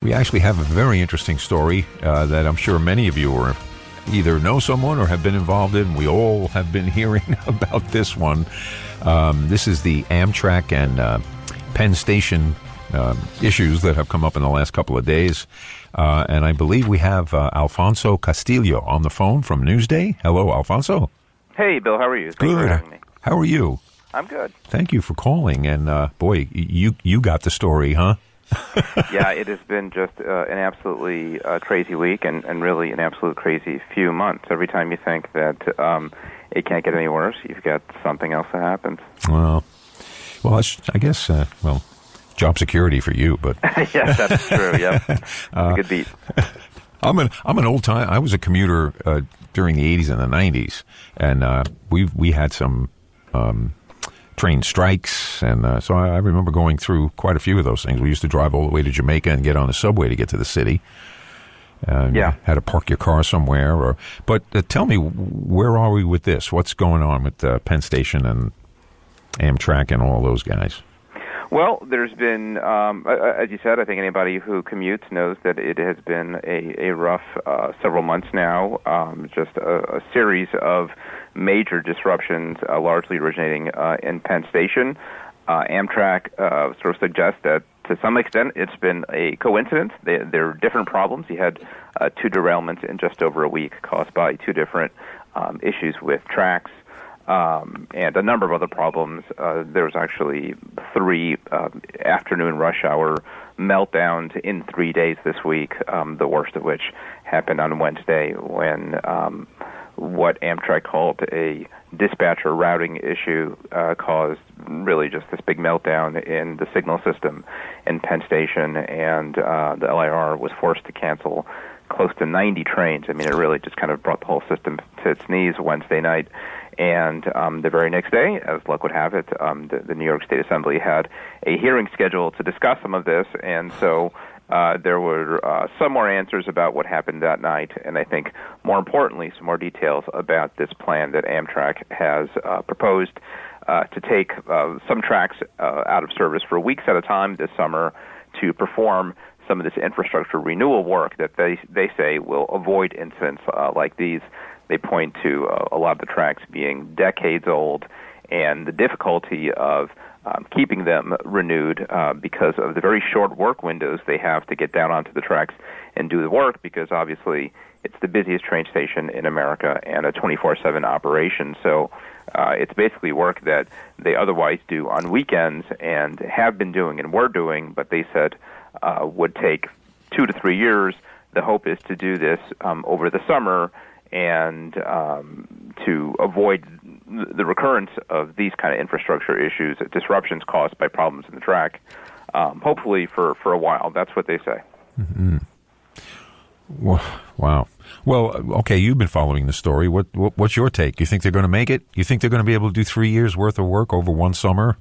We actually have a very interesting story that I'm sure many of you are either know someone or have been involved in. We all have been hearing about this one. This is the Amtrak and Penn Station issues that have come up in the last couple of days. And I believe we have Alfonso Castillo on the phone from Newsday. Hello, Alfonso. Hey, Bill. How are you? Thanks for having me. How are you? I'm good. Thank you for calling. And boy, you got the story, huh? Yeah, it has been just an absolutely crazy week and really an absolute crazy few months. Every time you think that it can't get any worse, you've got something else that happens. Well, I guess, job security for you, but... Yes, that's true, yep. A good beat. I'm an old time. I was a commuter during the 80s and the 90s, and we had some train strikes, and so I remember going through quite a few of those things. We used to drive all the way to Jamaica and get on the subway to get to the city. And had to park your car somewhere. But tell me, where are we with this? What's going on with Penn Station and Amtrak and all those guys? Well, there's been, as you said, I think anybody who commutes knows that it has been a rough several months now, just a series of major disruptions, largely originating in Penn Station. Amtrak sort of suggests that to some extent it's been a coincidence. There are different problems. You had two derailments in just over a week caused by two different issues with tracks. And a number of other problems. There was actually three afternoon rush hour meltdowns in 3 days this week, the worst of which happened on Wednesday when what Amtrak called a dispatcher routing issue caused really just this big meltdown in the signal system in Penn Station, and the LIR was forced to cancel close to 90 trains. I mean, it really just kind of brought the whole system to its knees Wednesday night. And the very next day, as luck would have it, the New York State Assembly had a hearing scheduled to discuss some of this, and so there were some more answers about what happened that night, and I think more importantly, some more details about this plan that Amtrak has proposed to take some tracks out of service for weeks at a time this summer to perform some of this infrastructure renewal work that they say will avoid incidents like these. They point to a lot of the tracks being decades old and the difficulty of keeping them renewed because of the very short work windows they have to get down onto the tracks and do the work, because obviously it's the busiest train station in America and a 24/7 operation. So it's basically work that they otherwise do on weekends and have been doing and were doing, but they said would take 2 to 3 years. The hope is to do this over the summer and to avoid the recurrence of these kind of infrastructure issues, disruptions caused by problems in the track, hopefully for a while. That's what they say. Mm-hmm. Wow. Well, okay, you've been following the story. What's your take? You think they're going to make it? You think they're going to be able to do 3 years' worth of work over one summer?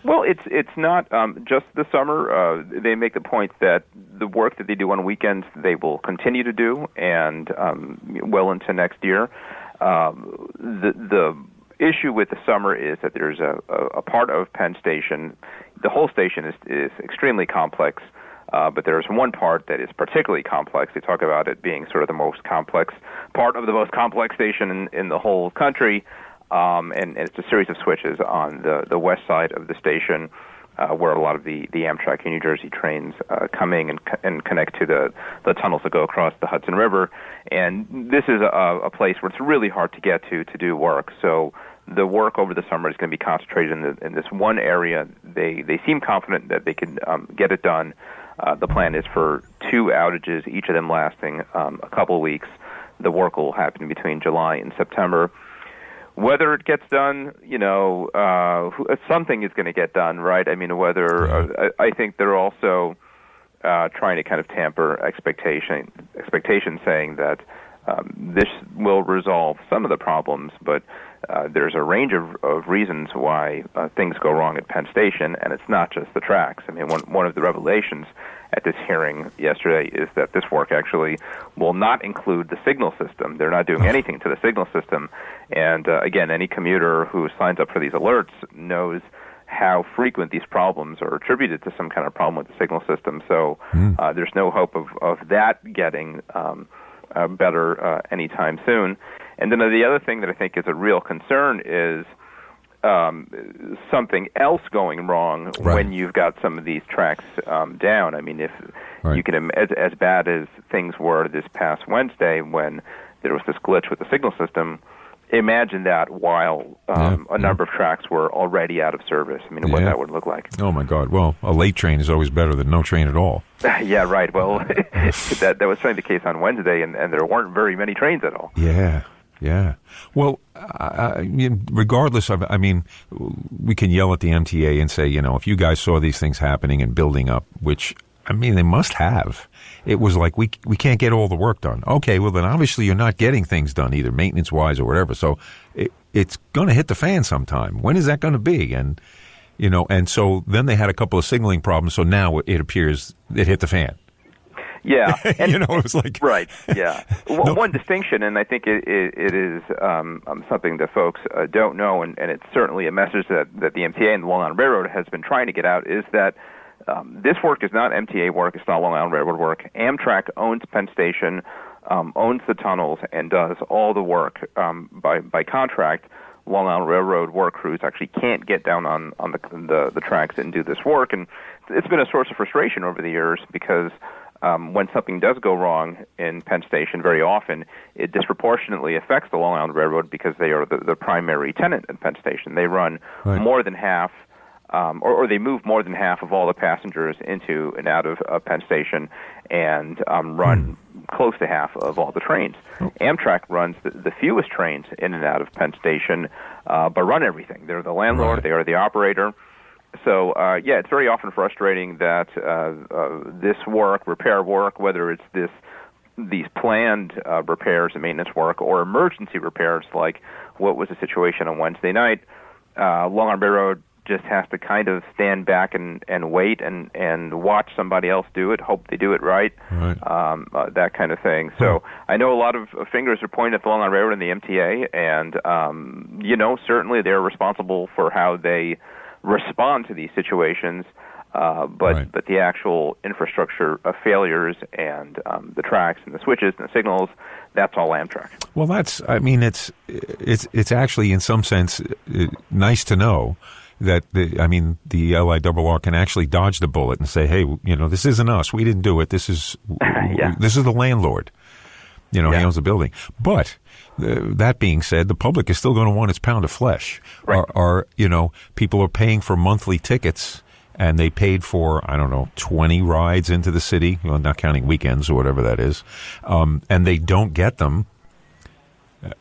Well, it's not just the summer. They make the point that the work that they do on weekends they will continue to do, and well into next year. The issue with the summer is that there's a part of Penn Station. The whole station is extremely complex, but there's one part that is particularly complex. They talk about it being sort of the most complex part of the most complex station in the whole country. And it's a series of switches on the west side of the station where a lot of the Amtrak and New Jersey trains come in and connect to the tunnels that go across the Hudson River. And this is a place where it's really hard to get to do work. So the work over the summer is going to be concentrated in this one area. They seem confident that they can get it done. The plan is for 2 outages, each of them lasting a couple of weeks. The work will happen between July and September. Whether it gets done, something is going to get done, right? I mean, I think they're also trying to kind of temper expectations, saying that this will resolve some of the problems, but there's a range of reasons why things go wrong at Penn Station, and it's not just the tracks. I mean, one of the revelations at this hearing yesterday is that this work actually will not include the signal system. They're not doing anything to the signal system. And again, any commuter who signs up for these alerts knows how frequent these problems are attributed to some kind of problem with the signal system. So there's no hope of that getting better anytime soon. And then the other thing that I think is a real concern is something else going wrong when you've got some of these tracks down. I mean, if you can, as bad as things were this past Wednesday when there was this glitch with the signal system, imagine that while a number of tracks were already out of service. I mean, what that would look like. Oh, my God. Well, a late train is always better than no train at all. Yeah, right. Well, that was certainly the case on Wednesday, and there weren't very many trains at all. Yeah. Well, regardless of, I mean, we can yell at the MTA and say, if you guys saw these things happening and building up, which, I mean, they must have. It was like, we can't get all the work done. Okay, well, then obviously you're not getting things done, either maintenance-wise or whatever. So it's going to hit the fan sometime. When is that going to be? And, and so then they had a couple of signaling problems. So now it appears it hit the fan. Yeah. And, it was like... Right, yeah. One distinction, and I think it is something that folks don't know, and it's certainly a message that the MTA and the Long Island Railroad has been trying to get out, is that this work is not MTA work, it's not Long Island Railroad work. Amtrak owns Penn Station, owns the tunnels, and does all the work by contract. Long Island Railroad work crews actually can't get down on the tracks and do this work, and it's been a source of frustration over the years because when something does go wrong in Penn Station, very often it disproportionately affects the Long Island Railroad because they are the primary tenant in Penn Station. They run more than half, or they move more than half of all the passengers into and out of Penn Station and run close to half of all the trains. Amtrak runs the fewest trains in and out of Penn Station, but run everything. They're the landlord, they are the operator. So, it's very often frustrating that this work, repair work, whether it's these planned repairs and maintenance work or emergency repairs like what was the situation on Wednesday night, Long Island Railroad just has to kind of stand back and wait and watch somebody else do it, hope they do it right. That kind of thing. So I know a lot of fingers are pointed at the Long Island Railroad and the MTA, and, certainly they're responsible for how they respond to these situations, but the actual infrastructure of failures and the tracks and the switches and the signals, that's all Amtrak. Well, it's actually in some sense nice to know that the LIRR can actually dodge the bullet and say, hey, this isn't us. We didn't do it. This is this is the landlord. He owns the building. But that being said, the public is still going to want its pound of flesh. Right. People are paying for monthly tickets, and they paid for, 20 rides into the city, not counting weekends or whatever that is, and they don't get them.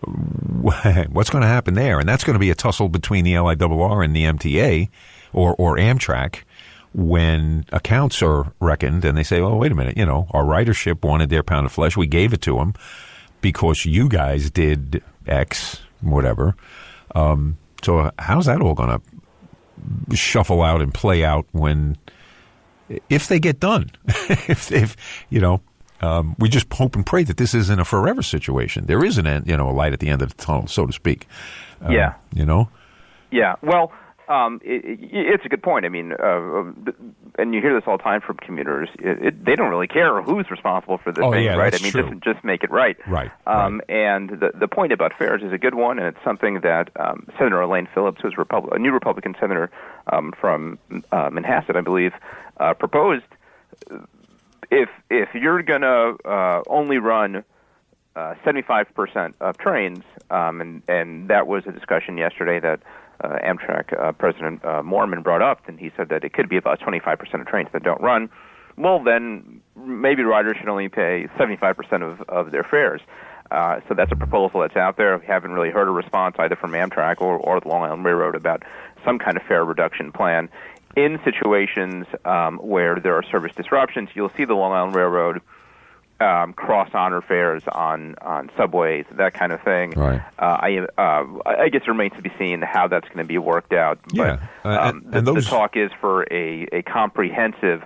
What's going to happen there? And that's going to be a tussle between the LIRR and the MTA or Amtrak when accounts are reckoned and they say, oh, wait a minute, our ridership wanted their pound of flesh. We gave it to them because you guys did X, whatever. So how's that all going to shuffle out and play out if they get done? We just hope and pray that this isn't a forever situation. There is a light at the end of the tunnel, so to speak. Yeah. Well, it's a good point. I mean, and you hear this all the time from commuters. They don't really care who's responsible for this thing, right? That's true. Just make it right. Right. And the point about fares is a good one, and it's something that Senator Elaine Phillips, who's a new Republican senator from Manhasset, I believe, proposed. If you're going to only run 75% of trains, and that was a discussion yesterday that Amtrak President Moorman brought up, and he said that it could be about 25% of trains that don't run. Well, then maybe riders should only pay 75% of their fares. So that's a proposal that's out there. We haven't really heard a response either from Amtrak or the Long Island Railroad about some kind of fare reduction plan. In situations where there are service disruptions, you'll see the Long Island Railroad cross-honor fares on subways, that kind of thing. Right. I guess it remains to be seen how that's going to be worked out. But the talk is for a comprehensive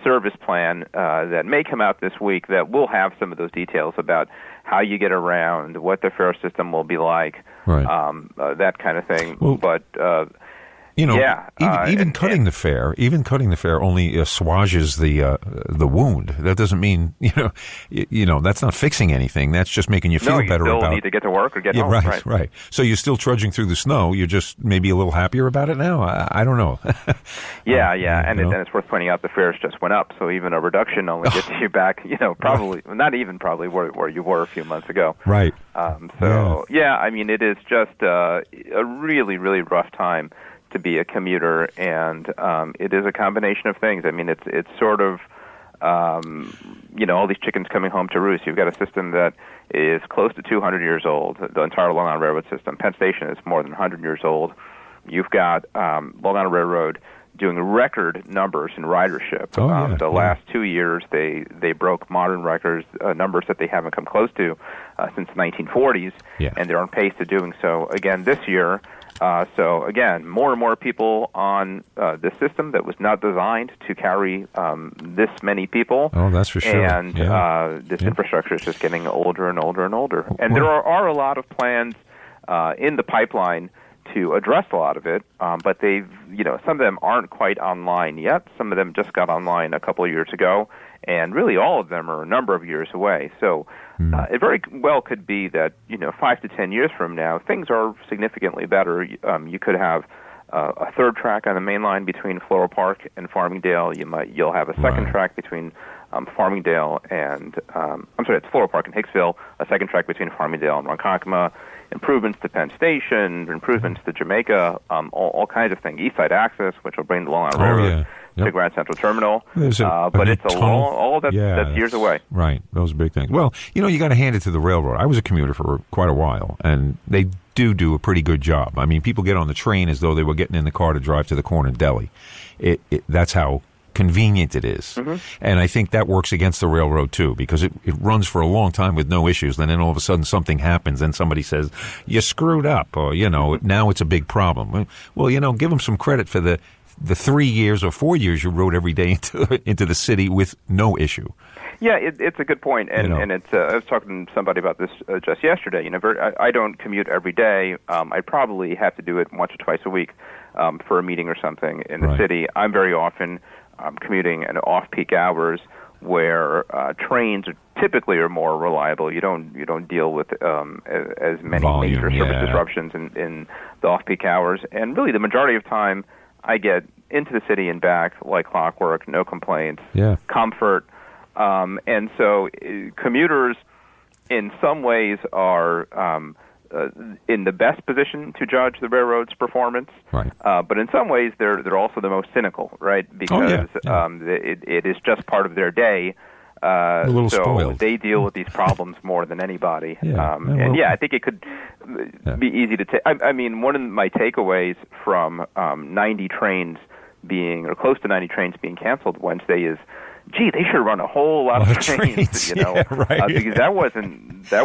service plan that may come out this week that will have some of those details about how you get around, what the fare system will be like, that kind of thing. Well, but Even cutting the fare only assuages the wound. That doesn't mean that's not fixing anything. That's just making you feel better about. You still need to get to work or get home. Right. So you're still trudging through the snow. You're just maybe a little happier about it now. I don't know. And it's worth pointing out the fares just went up. So even a reduction only gets you back. Probably not even where you were a few months ago. Right. It is just a really, really rough time to be a commuter, and it is a combination of things. I mean, it's sort of, all these chickens coming home to roost. You've got a system that is close to 200 years old, the entire Long Island Railroad system. Penn Station is more than 100 years old. You've got Long Island Railroad doing record numbers in ridership. Last 2 years, they broke modern records, numbers that they haven't come close to since the 1940s, and they're on pace to doing so again this year. So again, more and more people on this system that was not designed to carry this many people. Oh, that's for sure. And this infrastructure is just getting older and older and older. And there are a lot of plans in the pipeline to address a lot of it, but some of them aren't quite online yet. Some of them just got online a couple of years ago, and really all of them are a number of years away. So it very well could be that 5 to 10 years from now, things are significantly better. You could have a third track on the main line between Floral Park and Farmingdale. You'll have a second track between Farmingdale and it's Floral Park and Hicksville. A second track between Farmingdale and Ronkonkoma. Improvements to Penn Station, improvements to Jamaica, all kinds of things. East Side Access, which will bring the Long Island Railroad to Grand Central Terminal. But it's all that's years away. Right, those are big things. Well, you got to hand it to the railroad. I was a commuter for quite a while, and they do a pretty good job. I mean, people get on the train as though they were getting in the car to drive to the corner deli. That's how convenient it is. Mm-hmm. And I think that works against the railroad too, because it runs for a long time with no issues, and then all of a sudden something happens and somebody says you screwed up, or now it's a big problem. Well, give them some credit for the 3 years or 4 years you rode every day into the city with no issue. Yeah, it's a good point, and it's. I was talking to somebody about this just yesterday. I don't commute every day. I probably have to do it once or twice a week for a meeting or something in the city. I'm very often commuting at off-peak hours where trains typically are more reliable. You don't deal with as many major service disruptions in the off-peak hours, and really the majority of time I get into the city and back like clockwork, no complaints, comfort. And so commuters in some ways are in the best position to judge the railroad's performance, but in some ways they're also the most cynical, right? Because it is just part of their day. A little so spoiled. They deal with these problems more than anybody. I think it could be easy to take. I mean, one of my takeaways from 90 trains being, or close to 90 trains being canceled Wednesday is, gee, they should run a whole lot of trains, because that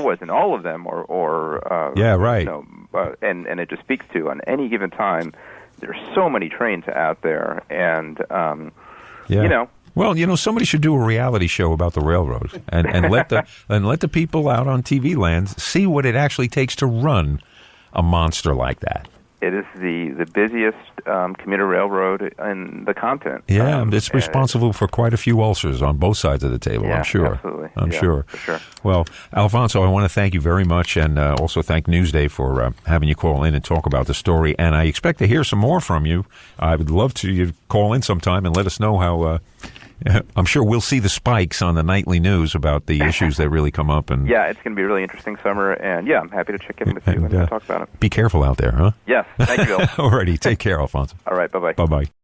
wasn't all of them, and it just speaks to, on any given time, there's so many trains out there, and Well, somebody should do a reality show about the railroad and let the people out on TV land see what it actually takes to run a monster like that. It is the busiest commuter railroad in the continent. Yeah, it's responsible for quite a few ulcers on both sides of the table, I'm sure. Absolutely. I'm sure. For sure. Well, Alfonso, I want to thank you very much, and also thank Newsday for having you call in and talk about the story. And I expect to hear some more from you. I would love you to call in sometime and let us know how... I'm sure we'll see the spikes on the nightly news about the issues that really come up. And it's going to be a really interesting summer, and I'm happy to check in with you and talk about it. Be careful out there, huh? Yes, thank you, Bill. Alrighty, take care, Alfonso. All right, bye-bye. Bye-bye.